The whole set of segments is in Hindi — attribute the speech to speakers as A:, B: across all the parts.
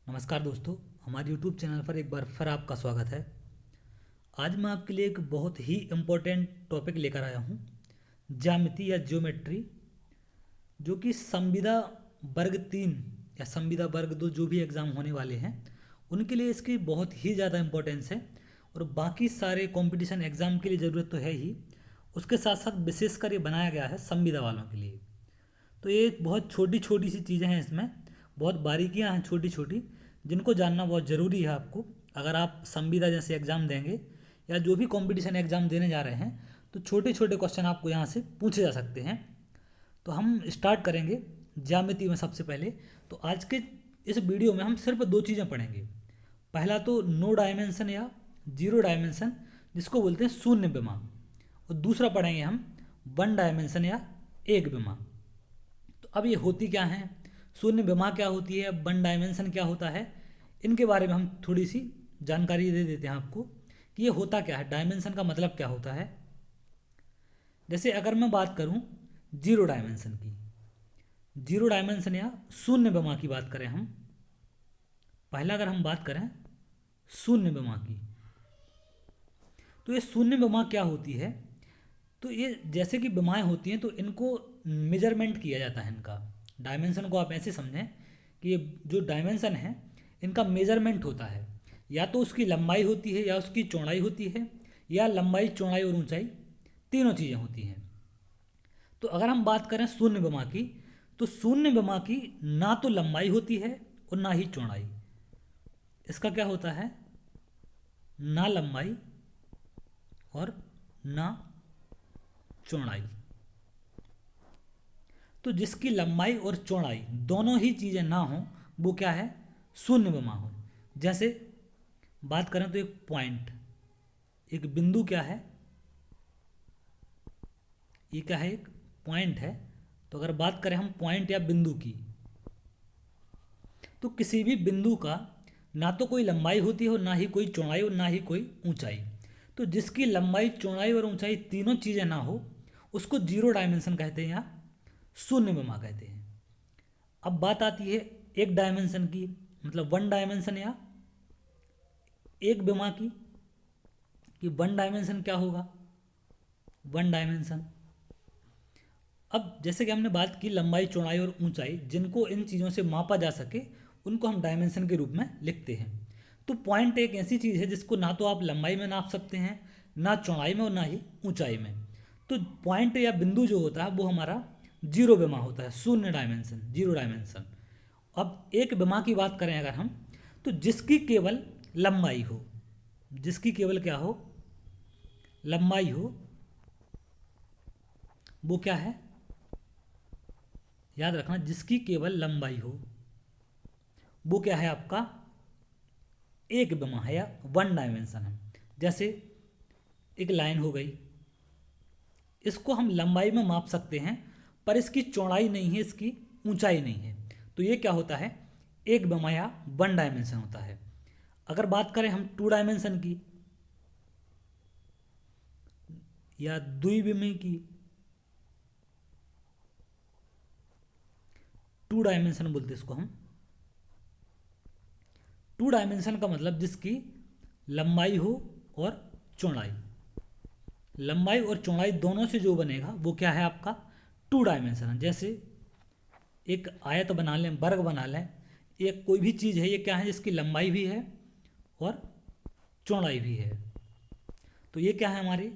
A: नमस्कार दोस्तों, हमारे YouTube चैनल पर एक बार फिर आपका स्वागत है। आज मैं आपके लिए एक बहुत ही इम्पोर्टेंट टॉपिक लेकर आया हूँ, ज्यामिति या ज्योमेट्री, जो कि संविदा वर्ग 3 या संविदा वर्ग 2 जो भी एग्ज़ाम होने वाले हैं उनके लिए इसकी बहुत ही ज़्यादा इम्पोर्टेंस है। और बाकी सारे कंपटीशन एग्ज़ाम के लिए ज़रूरत तो है ही, उसके साथ साथ विशेषकर ये बनाया गया है संविदा वालों के लिए। तो ये बहुत छोटी छोटी सी चीज़ें हैं, इसमें बहुत बारीकियां हैं छोटी छोटी, जिनको जानना बहुत ज़रूरी है आपको। अगर आप संविदा जैसे एग्ज़ाम देंगे या जो भी कंपटीशन एग्ज़ाम देने जा रहे हैं तो छोटे छोटे क्वेश्चन आपको यहाँ से पूछे जा सकते हैं। तो हम स्टार्ट करेंगे ज्यामिति में सबसे पहले। तो आज के इस वीडियो में हम सिर्फ दो चीज़ें पढ़ेंगे। पहला तो नो डायमेंशन या जीरो डायमेंशन, जिसको बोलते हैं शून्य विमा, और दूसरा पढ़ेंगे हम वन डायमेंशन या एक विमा। तो अब ये होती क्या है, शून्य विमा क्या होती है, वन डायमेंशन क्या होता है, इनके बारे में हम थोड़ी सी जानकारी दे देते हैं आपको कि ये होता क्या है, डायमेंशन का मतलब क्या होता है। जैसे अगर मैं बात करूं जीरो डायमेंशन की, जीरो डायमेंशन या शून्य विमा की बात करें हम, पहला अगर हम बात करें शून्य विमा की, तो ये शून्य विमा क्या होती है। तो ये जैसे कि विमाएँ होती हैं तो इनको मेजरमेंट किया जाता है। इनका डायमेंशन को आप ऐसे समझें कि ये जो डायमेंशन है इनका मेजरमेंट होता है, या तो उसकी लंबाई होती है या उसकी चौड़ाई होती है, या लंबाई चौड़ाई और ऊंचाई तीनों चीज़ें होती हैं। तो अगर हम बात करें शून्य विमा की, तो शून्य विमा की ना तो लंबाई होती है और ना ही चौड़ाई। इसका क्या होता है, ना लंबाई और ना चौड़ाई। तो जिसकी लंबाई और चौड़ाई दोनों ही चीज़ें ना हो वो क्या है, शून्य विमा हो। जैसे बात करें तो एक पॉइंट, एक बिंदु क्या है, ये क्या है, एक पॉइंट है। तो अगर बात करें हम पॉइंट या बिंदु की, तो किसी भी बिंदु का ना तो कोई लंबाई होती है और ना ही कोई चौड़ाई और ना ही कोई ऊंचाई। तो जिसकी लंबाई चौड़ाई और ऊंचाई तीनों चीज़ें ना हो उसको जीरो डायमेंशन कहते हैं या शून्य विमा कहते हैं। अब बात आती है एक डायमेंशन की, मतलब वन डायमेंशन या एक विमा की, कि वन डायमेंशन क्या होगा, वन डायमेंशन। अब जैसे कि हमने बात की लंबाई चौड़ाई और ऊंचाई, जिनको इन चीज़ों से मापा जा सके उनको हम डायमेंशन के रूप में लिखते हैं। तो पॉइंट एक ऐसी चीज़ है जिसको ना तो आप लंबाई में नाप सकते हैं, ना चौड़ाई में और ना ही ऊंचाई में। तो पॉइंट या बिंदु जो होता है वो हमारा जीरो विमा होता है, शून्य डायमेंशन, जीरो डायमेंशन। अब एक विमा की बात करें अगर हम, तो जिसकी केवल लंबाई हो, जिसकी केवल क्या हो, लंबाई हो, वो क्या है, याद रखना, जिसकी केवल लंबाई हो वो क्या है आपका एक विमा है या वन डायमेंशन है। जैसे एक लाइन हो गई, इसको हम लंबाई में माप सकते हैं पर इसकी चौड़ाई नहीं है, इसकी ऊंचाई नहीं है। तो ये क्या होता है, एक विमा या वन डायमेंशन होता है। अगर बात करें हम टू डायमेंशन की या द्विविमीय की, टू डायमेंशन बोलते इसको हम। टू डायमेंशन का मतलब जिसकी लंबाई हो और चौड़ाई, लंबाई और चौड़ाई दोनों से जो बनेगा वो क्या है आपका टू डायमेंशन है। जैसे एक आयत बना लें, वर्ग बना लें, एक कोई भी चीज़ है, ये क्या है, जिसकी लंबाई भी है और चौड़ाई भी है। तो ये क्या है, हमारे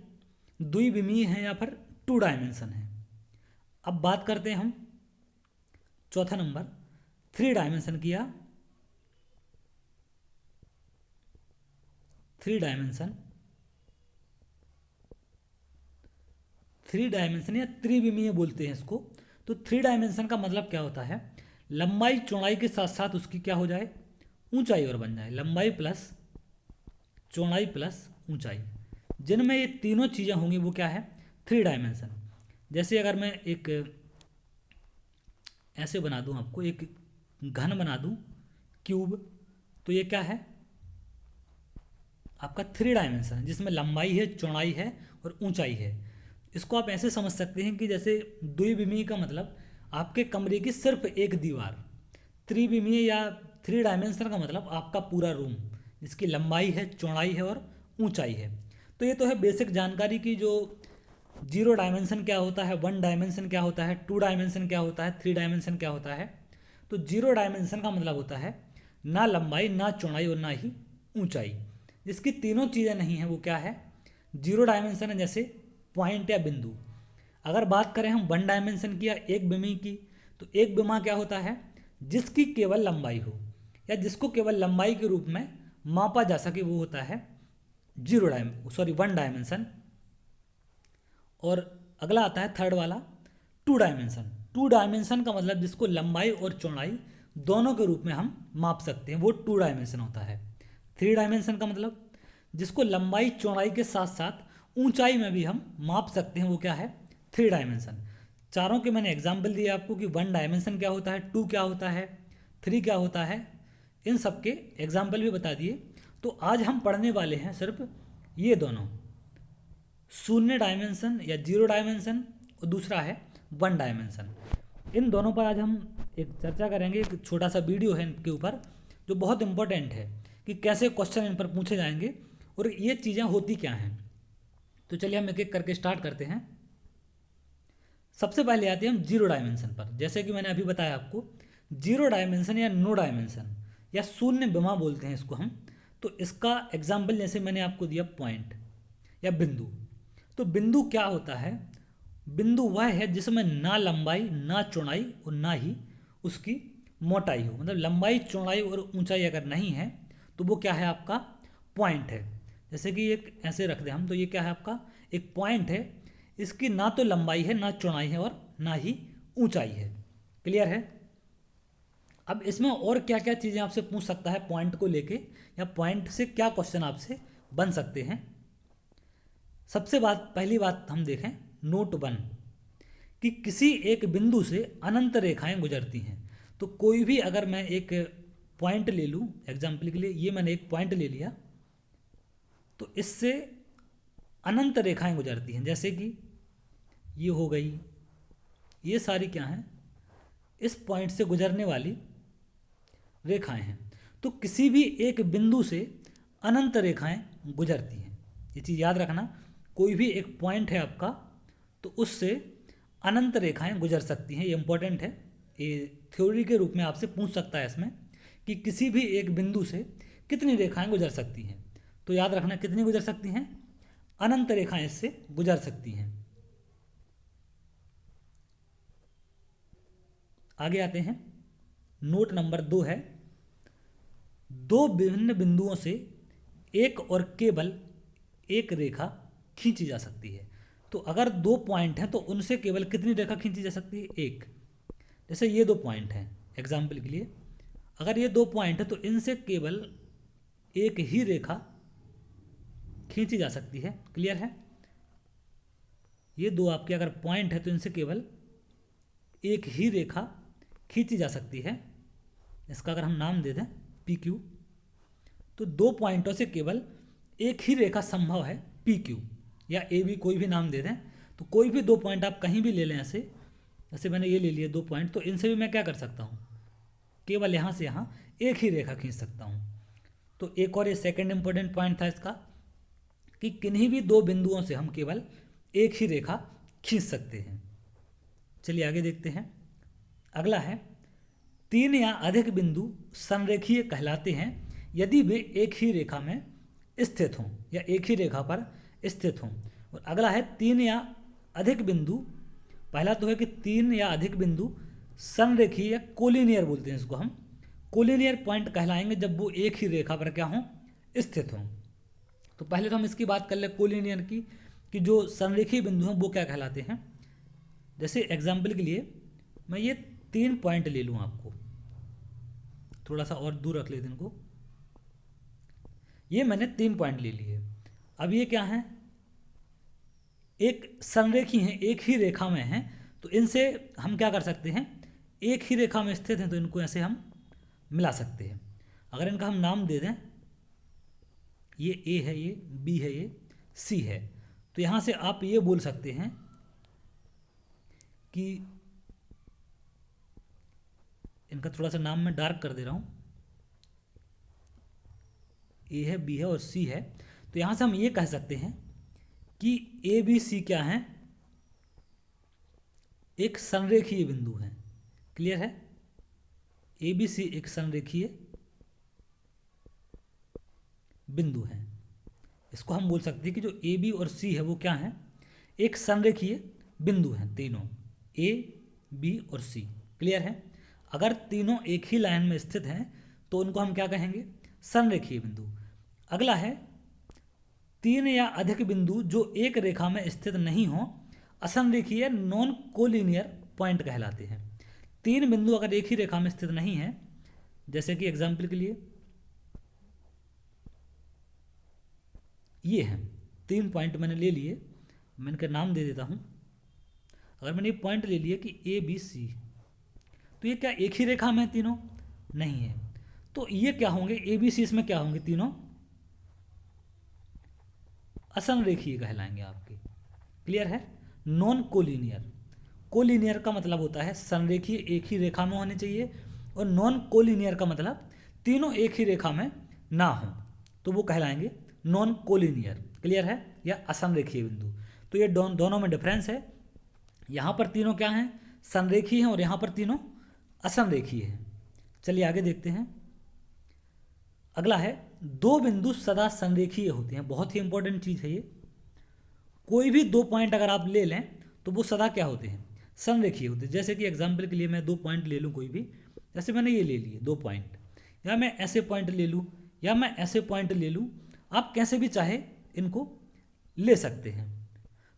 A: द्विविमीय है या फिर टू डायमेंशन है। अब बात करते हैं हम चौथा नंबर थ्री डायमेंशन किया, थ्री डायमेंशन, थ्री डायमेंशन या त्रिविमीय बोलते हैं इसको। तो थ्री डायमेंशन का मतलब क्या होता है, लंबाई चौड़ाई के साथ साथ उसकी क्या हो जाए, ऊंचाई और बन जाए, लंबाई प्लस चौड़ाई प्लस ऊंचाई, जिनमें ये तीनों चीज़ें होंगी वो क्या है थ्री डायमेंशन। जैसे अगर मैं एक ऐसे बना दूं, आपको एक घन बना दूं, क्यूब, तो ये क्या है आपका थ्री डायमेंशन है, जिसमें लंबाई है, चौड़ाई है और ऊंचाई है। इसको आप ऐसे समझ सकते हैं कि जैसे द्विविमीय का मतलब आपके कमरे की सिर्फ एक दीवार, त्रिविमीय या थ्री डायमेंशन का मतलब आपका पूरा रूम, जिसकी लंबाई है, चौड़ाई है और ऊंचाई है। तो ये तो है बेसिक जानकारी की, जो जीरो डायमेंशन क्या होता है, वन डायमेंशन क्या होता है, टू डायमेंशन क्या होता है, थ्री डायमेंशन क्या होता है। तो जीरो डायमेंशन का मतलब होता है ना लंबाई, ना चौड़ाई और ना ही ऊंचाई। जिसकी तीनों चीज़ें नहीं हैं वो क्या है, जीरो डायमेंशन है। जैसे पॉइंट या बिंदु। अगर बात करें हम वन डायमेंशन की या एक बिमी की, तो एक बिमा क्या होता है, जिसकी केवल लंबाई हो या जिसको केवल लंबाई के रूप में मापा जा सके, वो होता है वन डायमेंशन। और अगला आता है थर्ड वाला, टू डायमेंशन। टू डायमेंशन का मतलब जिसको लंबाई और चौड़ाई दोनों के रूप में हम माप सकते हैं, वो टू डायमेंशन होता है। थ्री डायमेंशन का मतलब जिसको लंबाई चौड़ाई के साथ साथ ऊंचाई में भी हम माप सकते हैं, वो क्या है, थ्री डायमेंशन। चारों के मैंने एग्जाम्पल दिए आपको कि वन डायमेंशन क्या होता है, टू क्या होता है, थ्री क्या होता है, इन सब के एग्जाम्पल भी बता दिए। तो आज हम पढ़ने वाले हैं सिर्फ ये दोनों, शून्य डायमेंशन या जीरो डायमेंशन और दूसरा है वन डायमेंशन। इन दोनों पर आज हम एक चर्चा करेंगे। एक छोटा सा वीडियो है इनके ऊपर जो बहुत इंपॉर्टेंट है कि कैसे क्वेश्चन इन पर पूछे जाएंगे और ये चीज़ें होती क्या हैं। तो चलिए हम एक एक करके स्टार्ट करते हैं। सबसे पहले आते हैं हम जीरो डायमेंशन पर। जैसे कि मैंने अभी बताया आपको, जीरो डायमेंशन या नो डायमेंशन या शून्य विमा बोलते हैं इसको हम। तो इसका एग्जाम्पल जैसे मैंने आपको दिया पॉइंट या बिंदु। तो बिंदु क्या होता है, बिंदु वह है जिसमें ना लंबाई, ना चौड़ाई और ना ही उसकी मोटाई हो। मतलब लंबाई, चौड़ाई और ऊंचाई अगर नहीं है तो वो क्या है, आपका पॉइंट है। जैसे कि एक ऐसे रख दें हम, तो ये क्या है, आपका एक पॉइंट है। इसकी ना तो लंबाई है, ना चौड़ाई है और ना ही ऊंचाई है। क्लियर है। अब इसमें और क्या क्या चीज़ें आपसे पूछ सकता है पॉइंट को लेके, या पॉइंट से क्या क्वेश्चन आपसे बन सकते हैं। सबसे पहली बात हम देखें, नोट वन, कि किसी एक बिंदु से अनंत रेखाएं गुजरती हैं। तो कोई भी अगर मैं एक पॉइंट ले लूँ एग्जाम्पल के लिए, ये मैंने एक पॉइंट ले लिया, तो इससे अनंत रेखाएं गुजरती हैं। जैसे कि ये हो गई, ये सारी क्या हैं, इस पॉइंट से गुजरने वाली रेखाएं हैं। तो किसी भी एक बिंदु से अनंत रेखाएं गुजरती हैं। ये चीज़ याद रखना, कोई भी एक पॉइंट है आपका, तो उससे अनंत रेखाएं गुजर सकती हैं। ये इंपॉर्टेंट है, ये थ्योरी के रूप में आपसे पूछ सकता है इसमें कि किसी भी एक बिंदु से कितनी रेखाएं गुजर सकती हैं। तो याद रखना, कितनी गुजर सकती हैं, अनंत रेखाएं इससे गुजर सकती हैं। आगे आते हैं, नोट नंबर 2 है, दो विभिन्न बिंदुओं से एक और केवल एक रेखा खींची जा सकती है। तो अगर दो पॉइंट हैं तो उनसे केवल कितनी रेखा खींची जा सकती है, एक। जैसे ये दो पॉइंट हैं एग्जाम्पल के लिए, अगर ये दो पॉइंट है तो इनसे केवल एक ही रेखा खींची जा सकती है। क्लियर है। ये दो आपके अगर पॉइंट है तो इनसे केवल एक ही रेखा खींची जा सकती है। इसका अगर हम नाम दे दें पी क्यू, तो दो पॉइंटों से केवल एक ही रेखा संभव है, पी क्यू या ए बी, कोई भी नाम दे दें। तो कोई भी दो पॉइंट आप कहीं भी ले लें, ऐसे जैसे मैंने ये ले लिए दो पॉइंट, तो इनसे भी मैं क्या कर सकता हूँ, केवल यहाँ से यहाँ एक ही रेखा खींच सकता हूँ। तो एक और ये सेकंड इंपॉर्टेंट पॉइंट था इसका, कि किन्हीं भी दो बिंदुओं से हम केवल एक ही रेखा खींच सकते हैं। चलिए आगे देखते हैं। अगला है, तीन या अधिक बिंदु संरेखीय कहलाते हैं यदि वे एक ही रेखा में स्थित हों या एक ही रेखा पर स्थित हों। और अगला है, तीन या अधिक बिंदु, पहला तो है कि तीन या अधिक बिंदु संरेखीय या कोलिनियर बोलते हैं इसको हम, कोलिनियर पॉइंट कहलाएंगे जब वो एक ही रेखा पर क्या हों, स्थित हों। तो पहले तो हम इसकी बात कर ले कोलिनियर की, कि जो संरेखीय बिंदु हैं वो क्या कहलाते हैं। जैसे एग्जाम्पल के लिए मैं ये 3 पॉइंट ले लूँ, आपको थोड़ा सा और दूर रख लेते इनको। ये मैंने 3 पॉइंट ले लिए। अब ये क्या है, एक संरेखी हैं, एक ही रेखा में हैं, तो इनसे हम क्या कर सकते हैं, एक ही रेखा में स्थित हैं तो इनको ऐसे हम मिला सकते हैं। अगर इनका हम नाम दे दें, ये ए है, ये बी है, ये सी है, तो यहाँ से आप ये बोल सकते हैं कि इनका थोड़ा सा नाम मैं डार्क कर दे रहा हूँ, ए है, बी है और सी है, तो यहाँ से हम ये कह सकते हैं कि ए बी सी क्या है, एक संरेखीय बिंदु है। क्लियर है? ए बी सी एक संरेखीय बिंदु है। इसको हम बोल सकते हैं कि जो ए बी और सी है वो क्या है, एक संरेखीय बिंदु हैं तीनों, ए बी और सी। क्लियर है? अगर तीनों एक ही लाइन में स्थित हैं तो उनको हम क्या कहेंगे, संरेखीय बिंदु। अगला है तीन या अधिक बिंदु जो एक रेखा में स्थित नहीं हो, असंरेखीय नॉन कोलिनियर पॉइंट कहलाते हैं। तीन बिंदु अगर एक ही रेखा में स्थित नहीं है, जैसे कि एग्जाम्पल के लिए ये हैं तीन पॉइंट मैंने ले लिए, मैं इनका नाम दे देता हूँ। अगर मैंने ये पॉइंट ले लिया कि ए बी सी, तो ये क्या एक ही रेखा में तीनों नहीं है, तो ये क्या होंगे, ए बी सी इसमें क्या होंगे, तीनों असंरेखीय कहलाएंगे आपके। क्लियर है? नॉन कोलिनियर, कोलिनियर का मतलब होता है संरेखीय एक ही रेखा में होने चाहिए, और नॉन कोलिनियर का मतलब तीनों एक ही रेखा में ना हो, तो वो कहलाएंगे नॉन कोलिनियर। क्लियर है? या असंरेखीय बिंदु। तो ये दोनों में डिफरेंस है, यहाँ पर तीनों क्या हैं, संरेखीय हैं, और यहाँ पर तीनों असंरेखीय हैं। चलिए आगे देखते हैं। अगला है दो बिंदु सदा संरेखीय होते हैं। बहुत ही इंपॉर्टेंट चीज़ है ये। कोई भी दो पॉइंट अगर आप ले लें तो वो सदा क्या होते हैं, संरेखीय होते हैं। जैसे कि एग्जाम्पल के लिए मैं दो पॉइंट ले लूँ कोई भी, जैसे मैंने ये ले लिए दो पॉइंट, या मैं ऐसे पॉइंट ले लूँ या मैं ऐसे पॉइंट ले लूँ, आप कैसे भी चाहे इनको ले सकते हैं।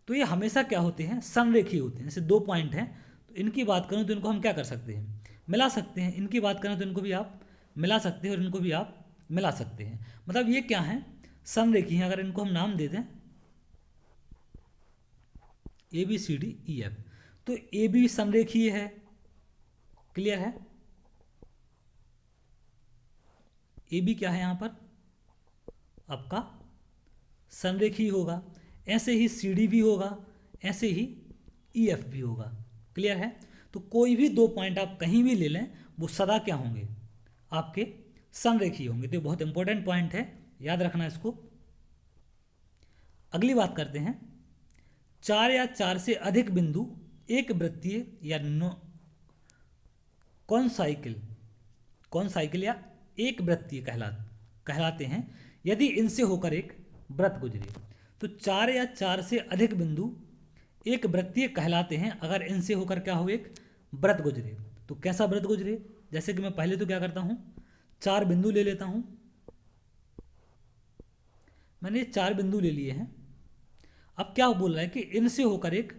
A: तो ये हमेशा क्या होते हैं, संरेखीय होते हैं। जैसे दो पॉइंट हैं तो इनकी बात करूँ तो इनको हम क्या कर सकते हैं, मिला सकते हैं। इनकी बात करें तो इनको भी आप मिला सकते हैं और इनको भी आप मिला सकते हैं। मतलब ये क्या है, संरेखीय हैं। अगर इनको हम नाम दे दें A B C D E F, तो ए बी संरेखीय है। क्लियर है? ए बी क्या है यहाँ पर आपका संरेखीय होगा, ऐसे ही सी डी भी होगा, ऐसे ही ई एफ भी होगा। क्लियर है? तो कोई भी दो पॉइंट आप कहीं भी ले लें वो सदा क्या होंगे, आपके संरेखीय होंगे। तो ये बहुत इंपॉर्टेंट पॉइंट है, याद रखना इसको। अगली बात करते हैं, चार या चार से अधिक बिंदु एक वृत्तीय या कौन साइकिल या एक वृत्तीय कहलाते हैं यदि इनसे होकर एक वृत्त गुजरे। तो चार या चार से अधिक बिंदु एक वृत्तीय कहलाते हैं अगर इनसे होकर क्या हो, एक वृत्त गुजरे। तो कैसा वृत्त गुजरे, जैसे कि मैं पहले तो क्या करता हूं, चार बिंदु ले लेता हूं। मैंने ये चार बिंदु ले लिए हैं। अब क्या बोल रहा है कि इनसे होकर एक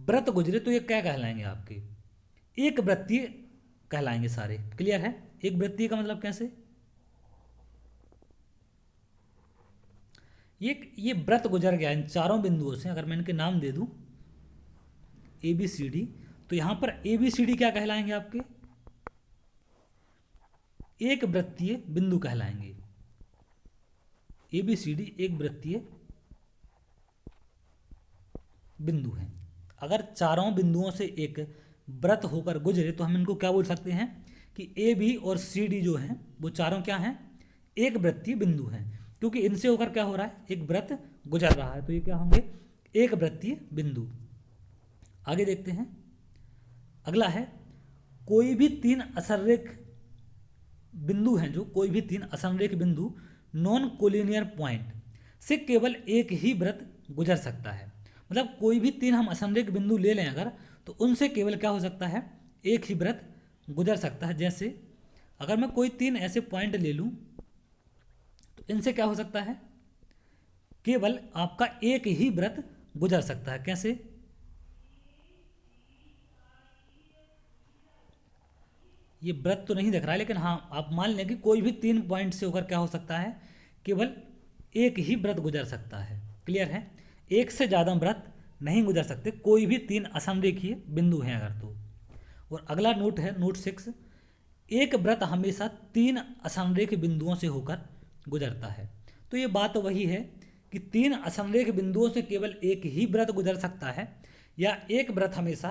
A: वृत्त गुजरे, तो ये क्या कहलाएंगे आपके, एक वृत्तीय कहलाएंगे सारे। क्लियर है? एक वृत्तीय का मतलब कैसे, ये वृत्त गुजर गया इन चारों बिंदुओं से। अगर मैं इनके नाम दे दूं ए बी सी डी, तो यहां पर ए बी सी डी क्या कहलाएंगे आपके, एक वृत्तीय बिंदु कहलाएंगे। ए बी सी डी एक वृत्तीय बिंदु है। अगर चारों बिंदुओं से एक वृत्त होकर गुजरे तो हम इनको क्या बोल सकते हैं कि ए बी और सी डी जो हैं वो चारों क्या हैं, एक वृत्तीय बिंदु हैं, क्योंकि इनसे होकर क्या हो रहा है, एक वृत्त गुजर रहा है। तो ये क्या होंगे, एक वृत्तीय बिंदु। आगे देखते हैं। अगला है कोई भी तीन असंरेख बिंदु हैं, जो कोई भी तीन असंरेख बिंदु नॉन कोलिनियर पॉइंट से केवल एक ही वृत्त गुजर सकता है। मतलब कोई भी तीन हम असंरेख बिंदु ले लें अगर, तो उनसे केवल क्या हो सकता है, एक ही वृत्त गुजर सकता है। जैसे अगर मैं कोई तीन ऐसे पॉइंट ले लूं तो इनसे क्या हो सकता है, केवल आपका एक ही वृत्त गुजर सकता है। कैसे, ये वृत्त तो नहीं दिख रहा है, लेकिन हाँ आप मान लें कि कोई भी तीन पॉइंट से होकर क्या हो सकता है, केवल एक ही वृत्त गुजर सकता है। क्लियर है? एक से ज़्यादा वृत्त नहीं गुजर सकते, कोई भी तीन असंरेखीय बिंदु हैं अगर तो। और अगला नोट है नोट 6, एक वृत्त हमेशा तीन असंरेख बिंदुओं से होकर गुजरता है। तो ये बात वही है कि तीन असंरेख बिंदुओं से केवल एक ही वृत्त गुजर सकता है, या एक वृत्त हमेशा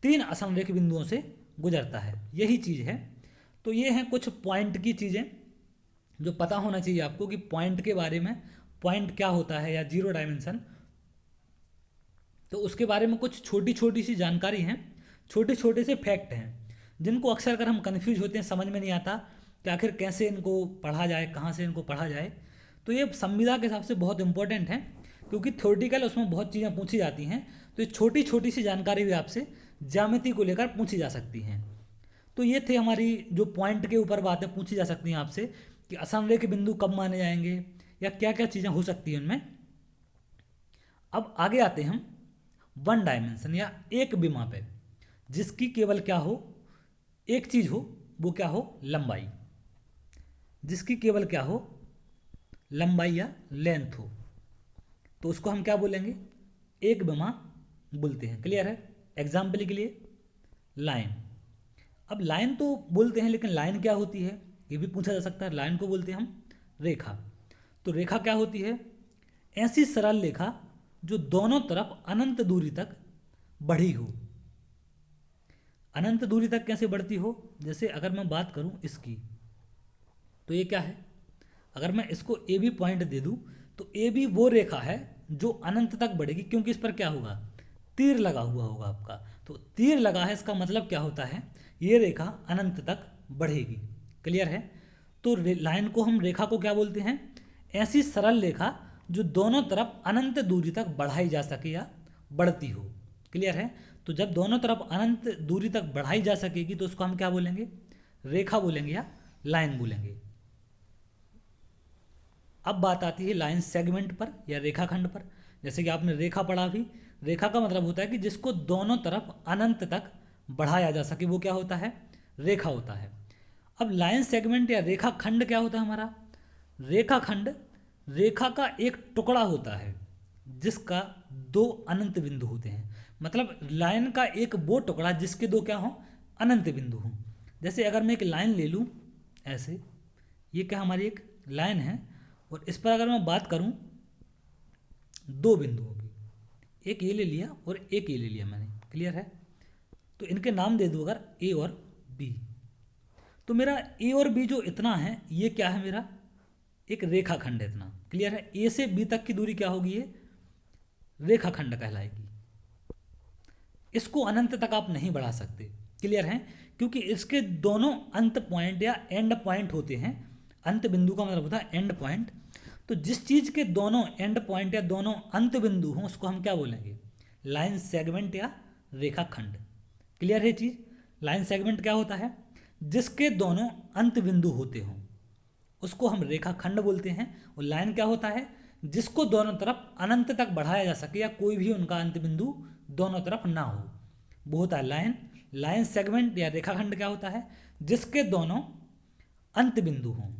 A: तीन असंरेख बिंदुओं से गुजरता है, यही चीज़ है। तो ये हैं कुछ पॉइंट की चीज़ें जो पता होना चाहिए आपको कि पॉइंट के बारे में, पॉइंट क्या होता है या जीरो डायमेंशन, तो उसके बारे में कुछ छोटी छोटी सी जानकारी हैं, छोटे छोटे से फैक्ट हैं जिनको अक्सर अगर हम कन्फ्यूज होते हैं, समझ में नहीं आता कि आखिर कैसे इनको पढ़ा जाए, कहाँ से इनको पढ़ा जाए। तो ये संविदा के हिसाब से बहुत इंपॉर्टेंट है, क्योंकि थ्योरेटिकल उसमें बहुत चीज़ें पूछी जाती हैं, तो ये छोटी छोटी सी जानकारी भी आपसे ज्यामिति को लेकर पूछी जा सकती हैं। तो ये थे हमारी जो पॉइंट के ऊपर बातें पूछी जा सकती हैं आपसे, कि असमरेख बिंदु कब माने जाएंगे या क्या क्या चीज़ें हो सकती हैं उनमें। अब आगे आते हैं हम वन डायमेंशन या एक विमा पे, जिसकी केवल क्या हो, एक चीज़ हो, वो क्या हो, लंबाई। जिसकी केवल क्या हो, लंबाई या लेंथ हो, तो उसको हम क्या बोलेंगे, एक विमा बोलते हैं। क्लियर है। एग्जाम्पल के लिए लाइन। अब लाइन तो बोलते हैं, लेकिन लाइन क्या होती है ये भी पूछा जा सकता है। लाइन को बोलते हैं हम रेखा। तो रेखा क्या होती है, ऐसी सरल रेखा जो दोनों तरफ अनंत दूरी तक बढ़ी हो। अनंत दूरी तक कैसे बढ़ती हो, जैसे अगर मैं बात करूं इसकी, तो ये क्या है, अगर मैं इसको ए बी पॉइंट दे दूं, तो ए बी वो रेखा है जो अनंत तक बढ़ेगी, क्योंकि इस पर क्या होगा, तीर लगा हुआ होगा आपका। तो तीर लगा है, इसका मतलब क्या होता है, ये रेखा अनंत तक बढ़ेगी। क्लियर है। तो लाइन को हम, रेखा को क्या बोलते हैं, ऐसी सरल रेखा जो दोनों तरफ अनंत दूरी तक बढ़ाई जा सके या बढ़ती हो। क्लियर है। तो जब दोनों तरफ अनंत दूरी तक बढ़ाई जा सकेगी तो उसको हम क्या बोलेंगे, रेखा बोलेंगे या लाइन बोलेंगे। अब बात आती है लाइन सेगमेंट पर या रेखाखंड पर। जैसे कि आपने रेखा पढ़ा भी, रेखा का मतलब होता है कि जिसको दोनों तरफ अनंत तक बढ़ाया जा सके, वो क्या होता है, रेखा होता है। अब लाइन सेगमेंट या रेखाखंड क्या होता है हमारा, रेखाखंड रेखा का एक टुकड़ा होता है जिसका दो अनंत बिंदु होते हैं। मतलब लाइन का एक वो टुकड़ा जिसके दो क्या हो, अनंत बिंदु हों। जैसे अगर मैं एक लाइन ले लूँ ऐसे, ये क्या हमारी एक लाइन है, और इस पर अगर मैं बात करूँ दो बिंदुओं की, एक ये ले लिया और एक ये ले लिया मैंने। क्लियर है। तो इनके नाम दे दूँ अगर ए और बी, तो मेरा ए और बी जो इतना है, ये क्या है, मेरा एक रेखाखंड है इतना। क्लियर है। ए से बी तक की दूरी क्या होगी, ये रेखाखंड कहलाएगी। इसको अनंत तक आप नहीं बढ़ा सकते। क्लियर है। क्योंकि इसके दोनों अंत पॉइंट या एंड पॉइंट होते हैं। अंत बिंदु का मतलब होता है एंड पॉइंट। तो जिस चीज़ के दोनों एंड पॉइंट या दोनों अंत बिंदु हों उसको हम क्या बोलेंगे, लाइन सेगमेंट या रेखाखंड। क्लियर है चीज़। लाइन सेगमेंट क्या होता है, जिसके दोनों अंत बिंदु होते हों उसको हम रेखाखंड बोलते हैं। और लाइन क्या होता है, जिसको दोनों तरफ अनंत तक बढ़ाया जा सके या कोई भी उनका अंत बिंदु दोनों तरफ ना हो, वो होता है लाइन। लाइन सेगमेंट या रेखाखंड क्या होता है, जिसके दोनों अंत बिंदु हों,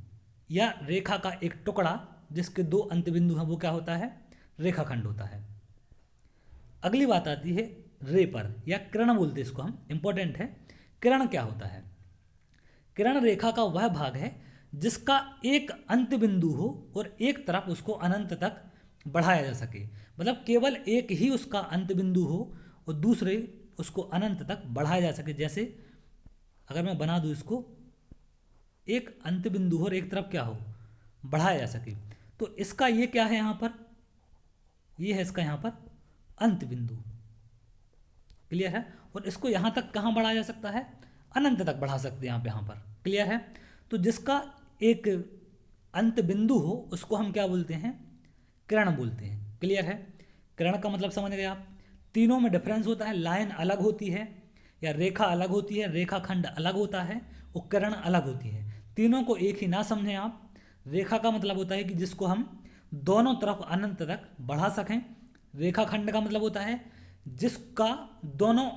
A: या रेखा का एक टुकड़ा जिसके दो अंत बिंदु हैं, वो क्या होता है, रेखाखंड होता है। अगली बात आती है रे पर या किरण बोलते हैं इसको हम, इंपॉर्टेंट है। किरण क्या होता है, किरण रेखा का वह भाग है जिसका एक अंत बिंदु हो और एक तरफ उसको अनंत तक बढ़ाया जा सके। मतलब केवल एक ही उसका अंत बिंदु हो और दूसरे उसको अनंत तक बढ़ाया जा सके। जैसे अगर मैं बना दूँ इसको, एक अंत बिंदु हो और एक तरफ क्या हो, बढ़ाया जा सके। तो इसका ये क्या है यहाँ पर, ये है इसका यहाँ पर अंत बिंदु। क्लियर है। और इसको यहाँ तक कहाँ बढ़ाया जा सकता है, अनंत तक बढ़ा सकते हैं आप यहाँ पर। क्लियर है। तो जिसका एक अंत बिंदु हो उसको हम क्या बोलते हैं, किरण बोलते हैं। क्लियर है। किरण का मतलब समझ गए आप। तीनों में डिफरेंस होता है, लाइन अलग होती है या रेखा अलग होती है, रेखाखंड अलग होता है और किरण अलग होती है। तीनों को एक ही ना समझें आप। रेखा का मतलब होता है कि जिसको हम दोनों तरफ अनंत तक बढ़ा सकें। रेखाखंड का मतलब होता है जिसका दोनों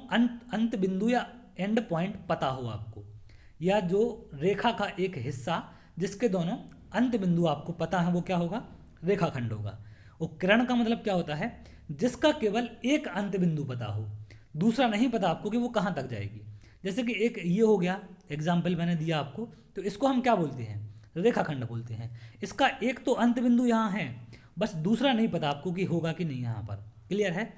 A: अंत बिंदु या एंड पॉइंट पता हो आपको, या जो रेखा का एक हिस्सा जिसके दोनों अंत बिंदु आपको पता है, वो क्या होगा, रेखाखंड होगा। और किरण का मतलब क्या होता है, जिसका केवल एक अंत बिंदु पता हो, दूसरा नहीं पता आपको कि वो कहाँ तक जाएगी। जैसे कि एक ये हो गया एग्जाम्पल मैंने दिया आपको, तो इसको हम क्या बोलते हैं, रेखाखंड बोलते हैं। इसका एक तो अंत बिंदु यहाँ है, बस दूसरा नहीं पता आपको कि होगा कि नहीं यहाँ पर। क्लियर है।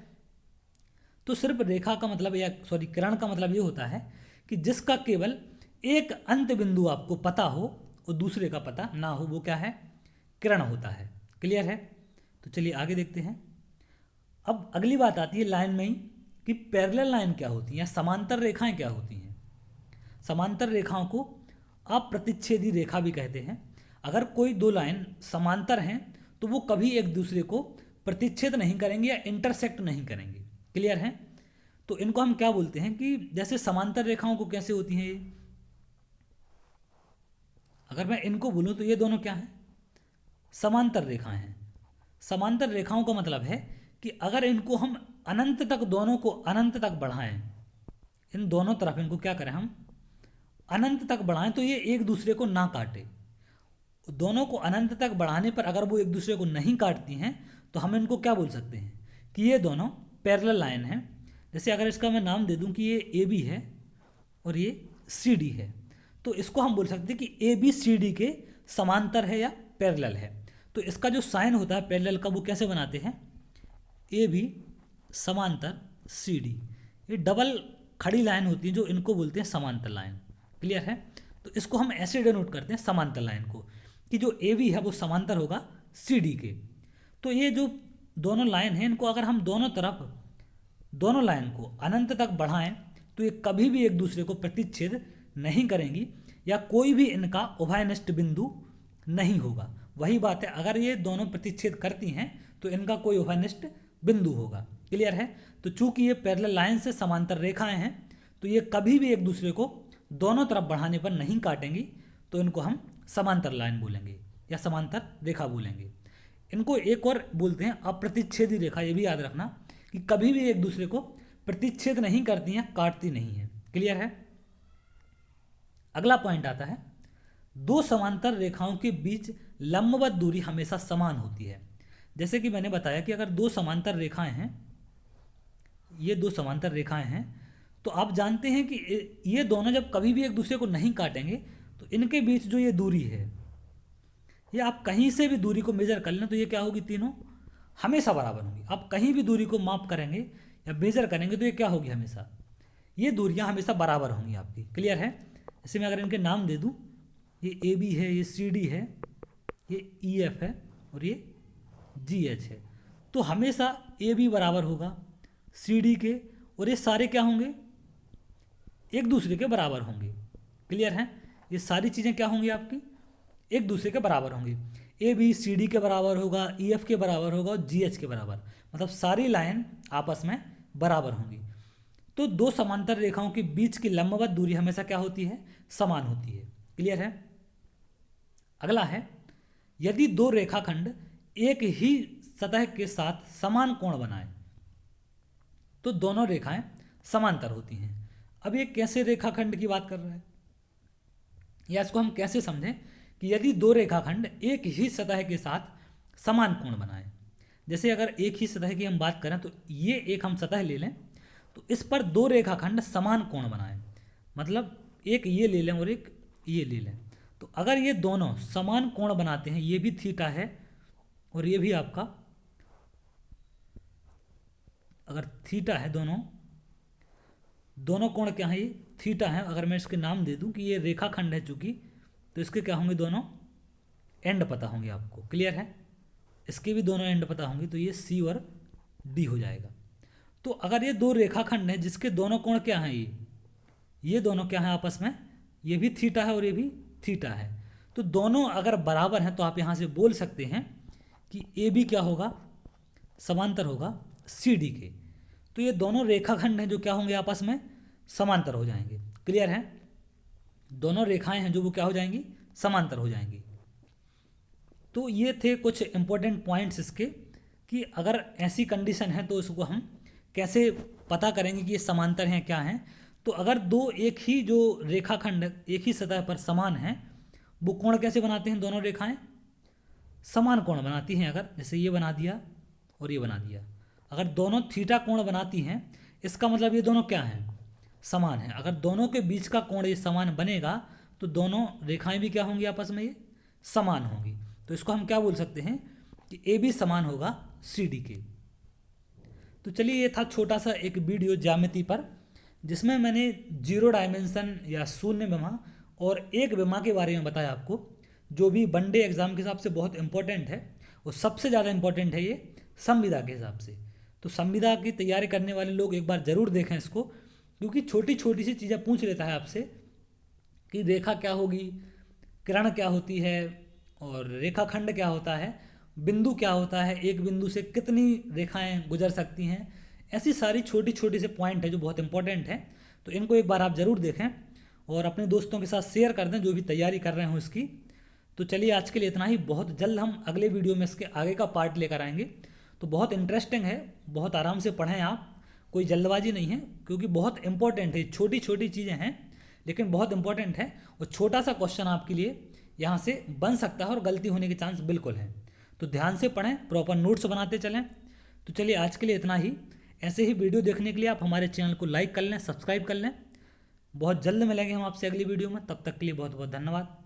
A: तो सिर्फ रेखा का मतलब या किरण का मतलब ये होता है कि जिसका केवल एक अंत बिंदु आपको पता हो और दूसरे का पता ना हो, वो क्या है, किरण होता है। क्लियर है? तो चलिए आगे देखते हैं। अब अगली बात आती है लाइन में ही कि पैरेलल लाइन क्या होती है या समांतर रेखाएं क्या होती हैं। समांतर रेखाओं को अप्रतिच्छेदी रेखा भी कहते हैं। अगर कोई दो लाइन समांतर हैं तो वो कभी एक दूसरे को प्रतिच्छेद नहीं करेंगे या इंटरसेक्ट नहीं करेंगे। क्लियर है? तो इनको हम क्या बोलते हैं कि जैसे समांतर रेखाओं को कैसे होती हैं ये, अगर मैं इनको बोलूं तो ये दोनों क्या हैं, समांतर रेखाएं हैं। समांतर रेखाओं का मतलब है कि अगर इनको हम अनंत तक, दोनों को अनंत तक बढ़ाएं, इन दोनों तरफ इनको क्या करें हम अनंत तक बढ़ाएं तो ये एक दूसरे को ना काटे। दोनों को अनंत तक बढ़ाने पर अगर वो एक दूसरे को नहीं काटती हैं तो हम इनको क्या बोल सकते हैं कि ये दोनों पैरेलल लाइन हैं। जैसे अगर इसका मैं नाम दे दूं कि ये ए बी है और ये सी डी है, तो इसको हम बोल सकते हैं कि ए बी सी डी के समांतर है या पैरेलल है। तो इसका जो साइन होता है पैरेलल का वो कैसे बनाते हैं, ए बी समांतर सी डी। ये डबल खड़ी लाइन होती है जो इनको बोलते हैं समांतर लाइन। क्लियर है? तो इसको हम ऐसे डिनोट करते हैं समांतर लाइन को कि जो ए बी है वो समांतर होगा सी डी के। तो ये जो दोनों लाइन हैं इनको अगर हम दोनों तरफ, दोनों लाइन को अनंत तक बढ़ाएं तो ये कभी भी एक दूसरे को प्रतिच्छेद नहीं करेंगी या कोई भी इनका उभयनिष्ठ बिंदु नहीं होगा। वही बात है, अगर ये दोनों प्रतिच्छेद करती हैं तो इनका कोई उभयनिष्ठ बिंदु होगा। क्लियर है? तो चूंकि ये पैरेलल लाइन से समांतर रेखाएं हैं तो ये कभी भी एक दूसरे को दोनों तरफ बढ़ाने पर नहीं काटेंगी, तो इनको हम समांतर लाइन बोलेंगे या समांतर रेखा बोलेंगे। इनको एक और बोलते हैं अप्रतिच्छेदी रेखा। ये भी याद रखना कि कभी भी एक दूसरे को प्रतिच्छेद नहीं करती हैं, काटती नहीं हैं। क्लियर है? अगला पॉइंट आता है, दो समांतर रेखाओं के बीच लंबवत दूरी हमेशा समान होती है। जैसे कि मैंने बताया कि अगर दो समांतर रेखाएं हैं, ये दो समांतर रेखाएं हैं, तो आप जानते हैं कि ये दोनों जब कभी भी एक दूसरे को नहीं काटेंगे तो इनके बीच जो ये दूरी है, ये आप कहीं से भी दूरी को मेजर कर लें तो ये क्या होगी, तीनों हमेशा बराबर होंगी। आप कहीं भी दूरी को माप करेंगे या मेजर करेंगे तो ये क्या होगी, हमेशा ये दूरियां हमेशा बराबर होंगी आपकी। क्लियर है? जैसे मैं अगर इनके नाम दे दूं, ये ए बी है, ये सी डी है, ये ई एफ है और ये जी एच है, तो हमेशा ए बी बराबर होगा सी डी के और ये सारे क्या होंगे, एक दूसरे के बराबर होंगे। क्लियर है? ये सारी चीज़ें क्या होंगी आपकी, एक दूसरे के बराबर होंगी। ए बी सी डी के बराबर होगा, ई एफ के बराबर होगा और जी एच के बराबर, मतलब सारी लाइन आपस में बराबर होंगी। तो दो समांतर रेखाओं के बीच की लंबवत दूरी हमेशा क्या होती है, समान होती है। क्लियर है? अगला है, यदि दो रेखाखंड एक ही सतह के साथ समान कोण बनाएं तो दोनों रेखाएं समांतर होती हैं। अब ये कैसे रेखाखंड की बात कर रहा है, या इसको हम कैसे समझें कि यदि दो रेखाखंड एक ही सतह के साथ समान कोण बनाएं। जैसे अगर एक ही सतह की हम बात करें तो ये एक हम सतह ले लें तो इस पर दो रेखाखंड समान कोण बनाएं, मतलब एक ये ले लें और एक ये ले लें। तो अगर ये दोनों समान कोण बनाते हैं, ये भी थीटा है और ये भी आपका, अगर थीटा है, दोनों कोण क्या है, ये थीटा है। अगर मैं इसके नाम दे दूं कि ये रेखाखंड है चूंकि, तो इसके क्या होंगे, दोनों एंड पता होंगे आपको। क्लियर है? इसके भी दोनों एंड पता होंगे, तो ये सी और डी हो जाएगा। तो अगर ये दो रेखाखंड हैं जिसके दोनों कोण क्या हैं, ये दोनों क्या हैं आपस में, ये भी थीटा है और ये भी थीटा है, तो दोनों अगर बराबर हैं तो आप यहाँ से बोल सकते हैं कि ए बी क्या होगा, समांतर होगा सी डी के। तो ये दोनों रेखाखंड हैं जो क्या होंगे, आपस में समांतर हो जाएंगे। क्लियर है? दोनों रेखाएं हैं जो वो क्या हो जाएंगी, समांतर हो जाएंगी। तो ये थे कुछ इंपॉर्टेंट पॉइंट्स इसके, कि अगर ऐसी कंडीशन है तो इसको हम कैसे पता करेंगे कि ये समांतर हैं, क्या हैं। तो अगर दो एक ही जो रेखाखंड एक ही सतह पर समान हैं, वो कोण कैसे बनाते हैं, दोनों रेखाएं समान कोण बनाती हैं। अगर जैसे ये बना दिया और ये बना दिया, अगर दोनों थीटा कोण बनाती हैं, इसका मतलब ये दोनों क्या हैं, समान हैं। अगर दोनों के बीच का कोण ये समान बनेगा तो दोनों रेखाएं भी क्या होंगी, आपस में ये समान होंगी। तो इसको हम क्या बोल सकते हैं कि ए बी समान होगा सी डी के। तो चलिए, ये था छोटा सा एक वीडियो ज्यामिति पर, जिसमें मैंने जीरो डायमेंशन या शून्य विमा और एक विमा के बारे में बताया आपको जो भी वनडे एग्ज़ाम के हिसाब से बहुत इंपॉर्टेंट है, और सबसे ज़्यादा इंपॉर्टेंट है ये संविदा के हिसाब से। तो संविदा की तैयारी करने वाले लोग एक बार ज़रूर देखें इसको, क्योंकि छोटी छोटी सी चीज़ें पूछ लेता है आपसे कि रेखा क्या होगी, किरण क्या होती है, और रेखाखंड क्या होता है, बिंदु क्या होता है, एक बिंदु से कितनी रेखाएं गुजर सकती हैं। ऐसी सारी छोटी छोटी से पॉइंट है जो बहुत इंपॉर्टेंट है। तो इनको एक बार आप ज़रूर देखें और अपने दोस्तों के साथ शेयर कर दें जो भी तैयारी कर रहे हो इसकी। तो चलिए आज के लिए इतना ही। बहुत जल्द हम अगले वीडियो में इसके आगे का पार्ट लेकर आएंगे। तो बहुत इंटरेस्टिंग है, बहुत आराम से पढ़ें आप, कोई जल्दबाजी नहीं है, क्योंकि बहुत इंपॉर्टेंट है। छोटी छोटी चीज़ें हैं लेकिन बहुत इंपॉर्टेंट है, और छोटा सा क्वेश्चन आपके लिए यहाँ से बन सकता है और गलती होने के चांस बिल्कुल हैं। तो ध्यान से पढ़ें, प्रॉपर नोट्स बनाते चलें। तो चलिए आज के लिए इतना ही। ऐसे ही वीडियो देखने के लिए आप हमारे चैनल को लाइक कर लें, सब्सक्राइब कर लें। बहुत जल्द मिलेंगे हम आपसे अगली वीडियो में, तब तक के लिए बहुत बहुत धन्यवाद।